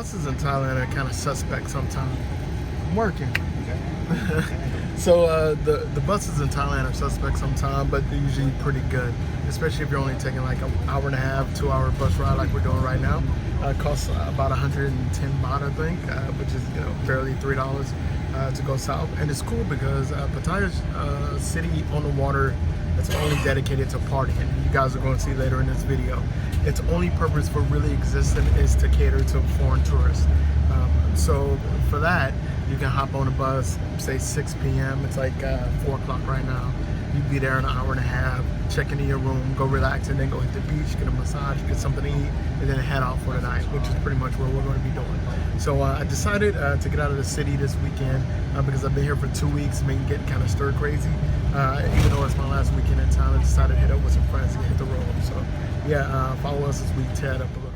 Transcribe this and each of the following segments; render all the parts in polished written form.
buses in Thailand are kind of suspect sometimes. I'm working. So the buses in Thailand are suspect sometimes, but they're usually pretty good, especially if you're only taking like an hour and a half, 2 hour bus ride like we're doing right now. It costs about 110 baht, I think, which is barely $3 to go south. And it's cool because Pattaya is a city on the water that's only dedicated to partying. You guys are going to see later in this video. Its only purpose for really existing is to cater to foreign tourists. So for that, you can hop on a bus, say 6 p.m. It's like 4 o'clock right now. You'd be there in an hour and a half, check into your room, go relax, and then go hit the beach, get a massage, get something to eat, and then head out for the night, which is pretty much what we're going to be doing. So I decided to get out of the city this weekend because I've been here for 2 weeks, making getting kind of stir crazy. Even though it's my last weekend in town, I decided to hit up with some friends and hit the road. So yeah, follow us as we tear it up a little.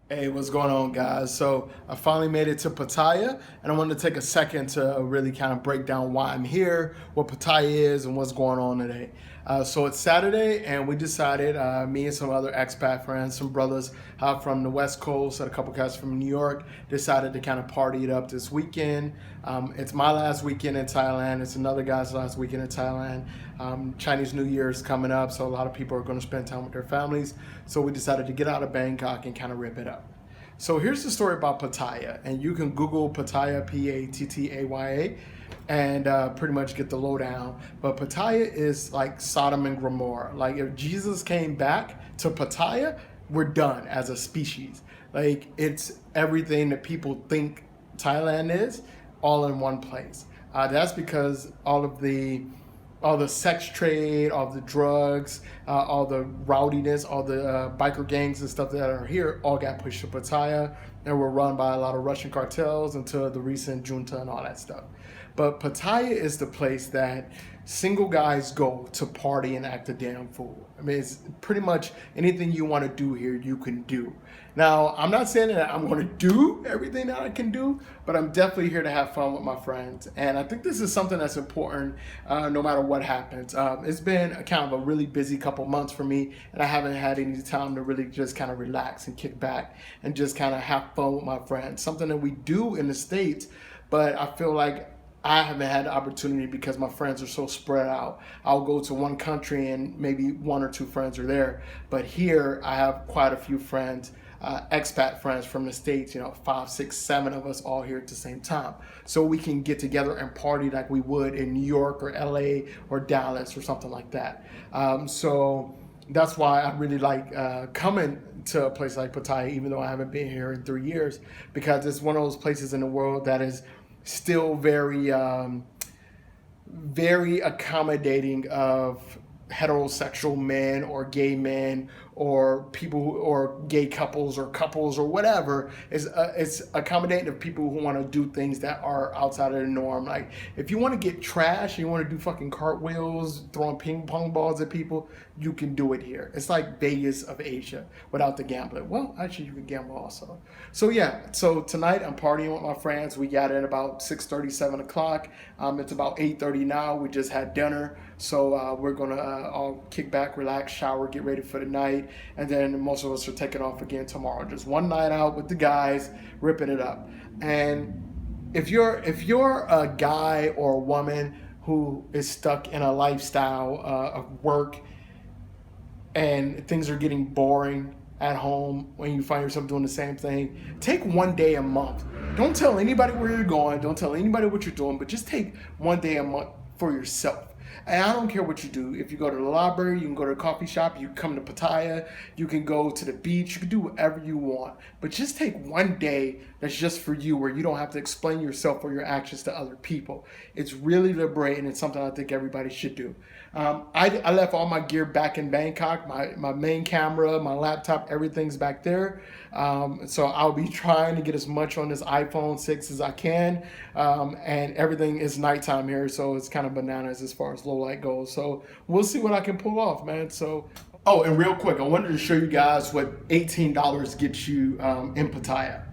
Hey, what's going on, guys? So I finally made it to Pattaya, and I wanted to take a second to really kind of break down why I'm here, what Pattaya is, and what's going on today. So it's Saturday, and we decided, me and some other expat friends, some brothers from the West Coast, and a couple guys from New York, decided to kind of party it up this weekend. It's my last weekend in Thailand. It's another guy's last weekend in Thailand. Chinese New Year is coming up, so a lot of people are going to spend time with their families. So we decided to get out of Bangkok and kind of rip it up. So here's the story about Pattaya, and you can Google Pattaya, P-A-T-T-A-Y-A, and pretty much get the lowdown. But Pattaya is like Sodom and Gomorrah. Like if Jesus came back to Pattaya, we're done as a species. Like it's everything that people think Thailand is, all in one place. That's because all the sex trade, all the drugs, all the rowdiness, all the biker gangs and stuff that are here all got pushed to Pattaya and were run by a lot of Russian cartels until the recent junta and all that stuff. But Pattaya is the place that single guys go to party and act a damn fool. I mean, it's pretty much anything you want to do here, you can do. Now, I'm not saying that I'm going to do everything that I can do, but I'm definitely here to have fun with my friends. And I think this is something that's important no matter what happens. It's been a kind of a really busy couple months for me, and I haven't had any time to really just kind of relax and kick back and just kind of have fun with my friends. Something that we do in the States, but I feel like I haven't had the opportunity because my friends are so spread out. I'll go to one country and maybe one or two friends are there. But here I have quite a few friends, expat friends from the States, 5, 6, 7 of us all here at the same time. So we can get together and party like we would in New York or LA or Dallas or something like that. So that's why I really like coming to a place like Pattaya, even though I haven't been here in 3 years, because it's one of those places in the world that is still very accommodating of heterosexual men or gay men or people or gay couples or whatever. It's accommodating of people who want to do things that are outside of the norm. Like if you want to get trash, you want to do fucking cartwheels, throwing ping pong balls at people, you can do it here. It's like Vegas of Asia without the gambling. Well, actually you can gamble also. So yeah, so tonight I'm partying with my friends. We got in about 6:30, 7 o'clock. It's about 8:30 now. We just had dinner. So we're gonna all kick back, relax, shower, get ready for the night. And then most of us are taking off again tomorrow. Just one night out with the guys, ripping it up. And if you're a guy or a woman who is stuck in a lifestyle of work and things are getting boring at home when you find yourself doing the same thing, take one day a month. Don't tell anybody where you're going. Don't tell anybody what you're doing, but just take one day a month for yourself. And I don't care what you do. If you go to the library, you can go to a coffee shop, you can come to Pattaya, you can go to the beach, you can do whatever you want. But just take one day that's just for you, where you don't have to explain yourself or your actions to other people. It's really liberating. It's something I think everybody should do. I left all my gear back in Bangkok. My main camera, my laptop, everything's back there. So I'll be trying to get as much on this iPhone 6 as I can. And everything is nighttime here, so it's kind of bananas as far as low light goes. So we'll see what I can pull off, man. So, oh, and real quick, I wanted to show you guys what $18 gets you in Pattaya.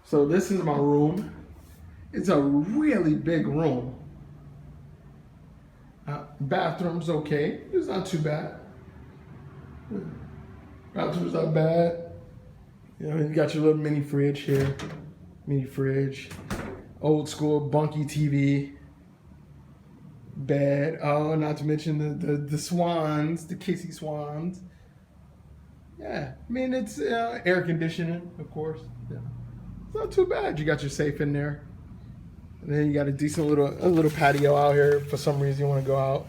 So this is my room. It's a really big room. Bathroom's okay. It's not too bad. Bathroom's not bad. You know, you got your little mini fridge here. Mini fridge. Old school bunky TV. Bed. Oh, not to mention the swans, the kissy swans. Yeah, I mean, it's air conditioning, of course. Yeah. It's not too bad. You got your safe in there. And then you got a decent little patio out here for some reason you want to go out.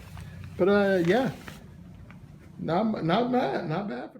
But yeah, not bad, not bad.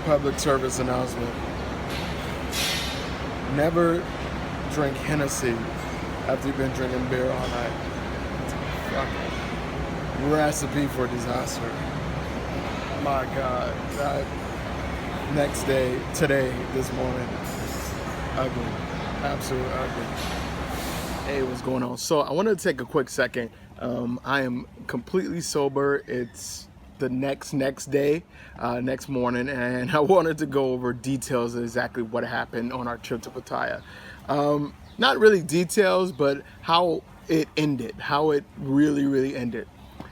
Public service announcement. Never drink Hennessy after you've been drinking beer all night. It's a fucking recipe for disaster. My God. That next day, today, this morning, ugly. Absolute ugly. Hey, what's going on? So I wanted to take a quick second. I am completely sober. It's the next day, next morning, and I wanted to go over details of exactly what happened on our trip to Pattaya. Not really details, but how it ended, how it really ended.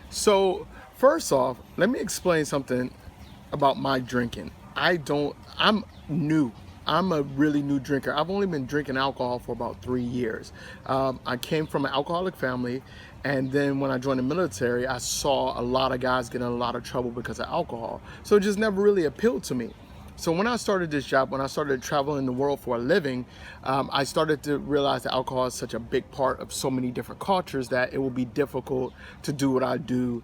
So first off, let me explain something about my drinking. I'm new. I'm a really new drinker. I've only been drinking alcohol for about 3 years. I came from an alcoholic family, and then when I joined the military, I saw a lot of guys getting in a lot of trouble because of alcohol. So it just never really appealed to me. So when I started this job, when I started traveling the world for a living, I started to realize that alcohol is such a big part of so many different cultures that it will be difficult to do what I do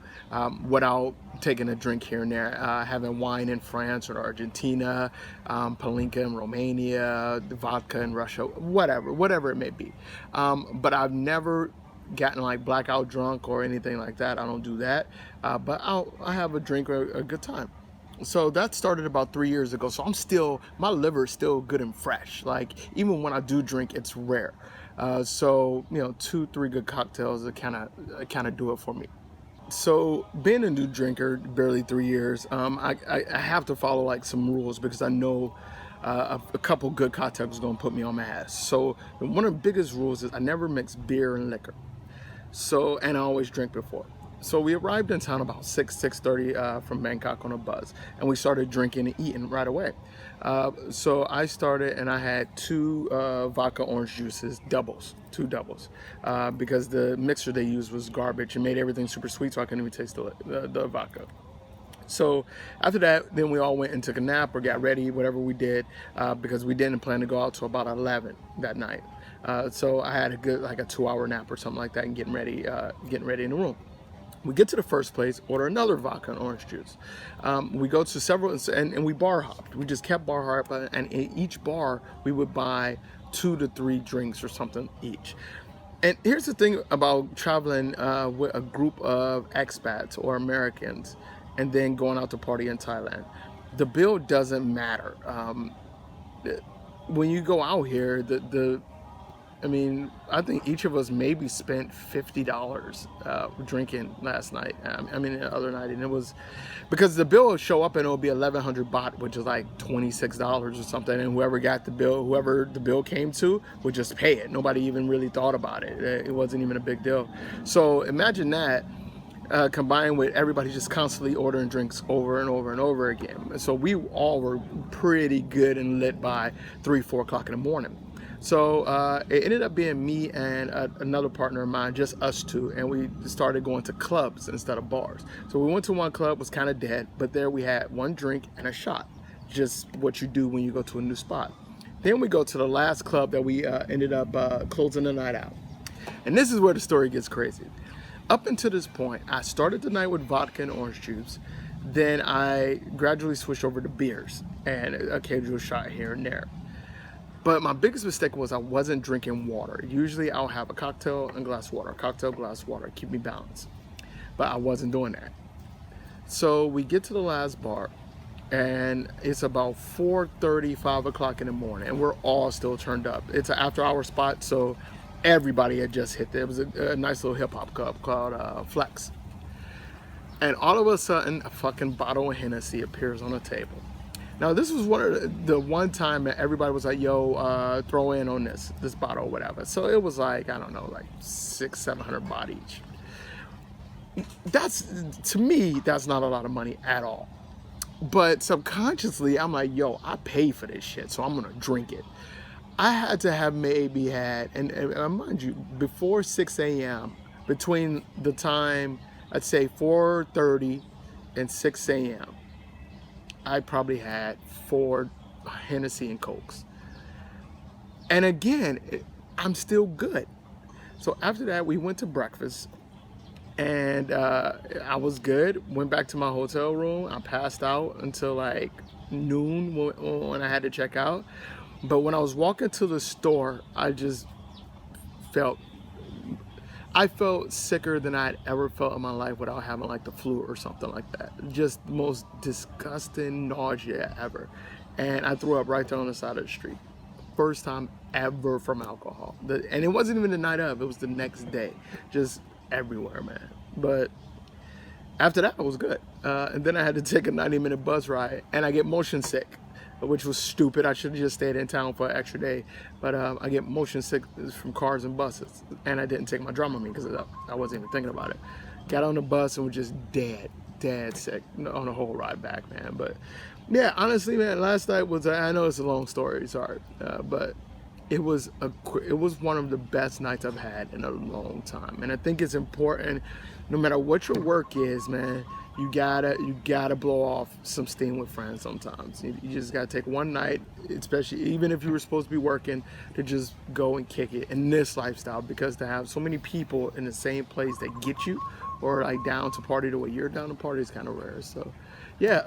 without taking a drink here and there, having wine in France or Argentina, palinka in Romania, vodka in Russia, whatever it may be. But I've never gotten like blackout drunk or anything like that. I don't do that, but I have a drink or a good time. So that started about 3 years ago. So my liver is still good and fresh. Like even when I do drink, it's rare. So 2-3 good cocktails kind of do it for me. So being a new drinker, barely 3 years, I have to follow like some rules because I know a couple good cocktails is gonna put me on my ass. So one of the biggest rules is I never mix beer and liquor. So, and I always drink before. So we arrived in town about 6:30 from Bangkok on a bus, and we started drinking and eating right away. So I started, and I had 2 vodka orange juices, two doubles, because the mixture they used was garbage and made everything super sweet, so I couldn't even taste the vodka. So after that, then we all went and took a nap or got ready, whatever we did, because we didn't plan to go out till about 11 that night. So I had a good like a 2-hour nap or something like that, and getting ready in the room. We get to the first place, order another vodka and orange juice. We go to several, and we bar hopped. We just kept bar hopping, and in each bar we would buy 2 to 3 drinks or something each. And here's the thing about traveling with a group of expats or Americans and then going out to party in Thailand. The bill doesn't matter. When you go out here, I mean, I think each of us maybe spent $50 drinking last night. I mean, the other night, and it was because the bill would show up and it would be 1,100 baht, which is like $26 or something. And whoever the bill came to, would just pay it. Nobody even really thought about it. It wasn't even a big deal. So imagine that. Combined with everybody just constantly ordering drinks over and over and over again. So we all were pretty good and lit by 3-4 o'clock in the morning. So it ended up being me and another partner of mine, just us two, and we started going to clubs instead of bars. So we went to one club, was kind of dead, but there we had one drink and a shot, just what you do when you go to a new spot. Then we go to the last club that we ended up closing the night out. And this is where the story gets crazy. Up until this point, I started the night with vodka and orange juice. Then I gradually switched over to beers and an occasional shot here and there. But my biggest mistake was I wasn't drinking water. Usually I'll have a cocktail and glass of water, cocktail, glass of water, keep me balanced. But I wasn't doing that. So we get to the last bar, and it's about 4:30, 5 o'clock in the morning, and we're all still turned up. It's an after-hour spot, so everybody had just hit there. It was a nice little hip-hop club called Flex. And all of a sudden, a fucking bottle of Hennessy appears on the table. Now, this was one time that everybody was like, yo, throw in on this bottle or whatever. So it was like, I don't know, like 600-700 baht each. To me, that's not a lot of money at all. But subconsciously, I'm like, yo, I pay for this shit, so I'm gonna drink it. I had to have maybe had, and mind you, before 6 a.m., between the time, I'd say 4:30 and 6 a.m., I probably had 4 Hennessy and Cokes. And again, I'm still good. So after that, we went to breakfast, and I was good. Went back to my hotel room. I passed out until like noon when I had to check out. But when I was walking to the store, I felt sicker than I'd ever felt in my life without having like the flu or something like that. Just the most disgusting nausea ever. And I threw up right there on the side of the street. First time ever from alcohol. And it wasn't even the night of, it was the next day. Just everywhere, man. But after that, I was good. And then I had to take a 90-minute bus ride, and I get motion sick, which was stupid. I should have just stayed in town for an extra day. But I get motion sick from cars and buses. And I didn't take my Dramamine because I wasn't even thinking about it. Got on the bus and was just dead sick on the whole ride back, man. But yeah, honestly, man, last night was, I know it's a long story, sorry. But it was one of the best nights I've had in a long time. And I think it's important, no matter what your work is, man, you gotta blow off some steam with friends sometimes. You just gotta take one night, especially even if you were supposed to be working, to just go and kick it in this lifestyle, because to have so many people in the same place that get you or like down to party the way you're down to party is kind of rare. So yeah.